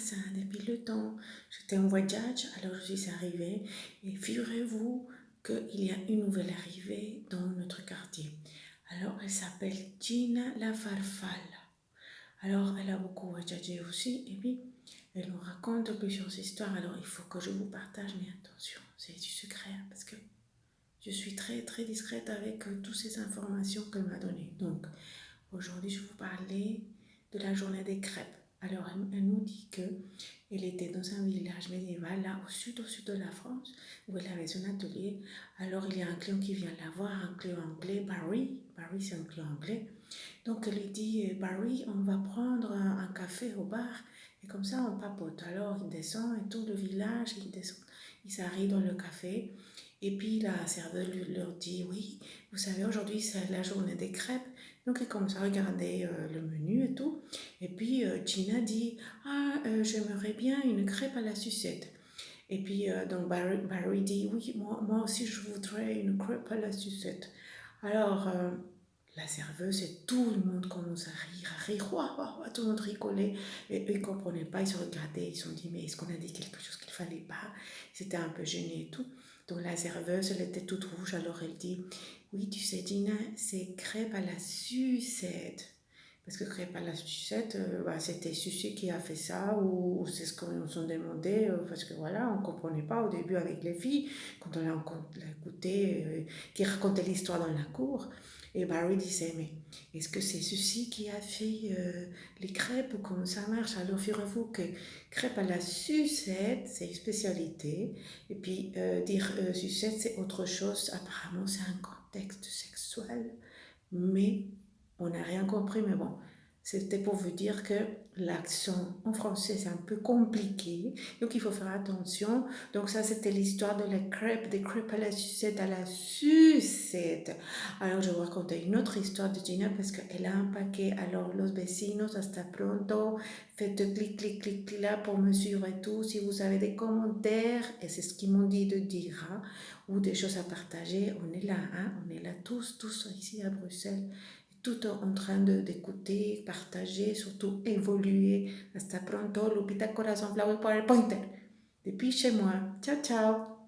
voisin depuis le temps. J'étais en voyage, alors je suis arrivée. Et figurez-vous qu'il y a une nouvelle arrivée dans notre quartier. Alors, elle s'appelle Gina la Farfalla. Alors, elle a beaucoup voyagé aussi. Et puis, elle nous raconte plusieurs histoires. Alors, il faut que je vous partage, mais attention, c'est du secret, hein, parce que je suis très, très discrète avec toutes ces informations qu'elle m'a données. Donc, aujourd'hui, je vais vous parler de la journée des crêpes. Alors, elle nous dit qu'elle était dans un village médiéval, là, au sud de la France, où elle avait son atelier. Alors, il y a un client qui vient la voir, un client anglais, Barry. Barry, c'est un client anglais. Donc, elle lui dit, Barry, on va prendre un café au bar, et comme ça, on papote. Alors, il descend, et tout le village, il descend. Il s'arrive dans le café, et puis la serveuse leur dit, oui, vous savez, aujourd'hui, c'est la journée des crêpes. Donc, ils commencent à regarder le menu et tout. Et puis, Gina dit, ah, j'aimerais bien une crêpe à la sucette. Et puis, donc, Barry dit, oui, moi aussi, je voudrais une crêpe à la sucette. Alors, la serveuse et tout le monde commence à rire, ouah, ouah, ouah, tout le monde rigolait. Et eux, ils ne comprenaient pas, ils se regardaient, ils se sont dit, mais est-ce qu'on a dit quelque chose qu'il ne fallait pas? Ils étaient un peu gênés et tout. Donc, la serveuse, elle était toute rouge, alors elle dit, oui, tu sais, Gina, c'est crêpe à la sucette. Parce que crêpe à la sucette, c'était Sucette qui a fait ça, ou c'est ce qu'on s'en demandait, parce que voilà, on ne comprenait pas au début avec les filles, quand on l'a écouté, qui racontait l'histoire dans la cour. Et Barry disait, mais est-ce que c'est Sucette qui a fait les crêpes, ou comment ça marche? Alors, figurez-vous que crêpe à la sucette, c'est une spécialité, et puis dire sucette, c'est autre chose, apparemment c'est un contexte sexuel, mais on n'a rien compris, mais bon, c'était pour vous dire que l'accent en français c'est un peu compliqué, donc il faut faire attention. Donc ça c'était l'histoire de la crêpe, des crêpes à la sucette, à la sucette. Alors je vais vous raconter une autre histoire de Gina parce qu'elle a un paquet. Alors los vecinos, hasta pronto, faites clic, clic, clic, clic là pour me suivre et tout. Si vous avez des commentaires, et c'est ce qu'ils m'ont dit de dire, hein, ou des choses à partager, on est là, hein, on est là tous ici à Bruxelles, tout en train d'écouter, partager, surtout évoluer. Hasta pronto, Lupita Corazon Flower Power Pointer. Depuis chez moi. Ciao, ciao.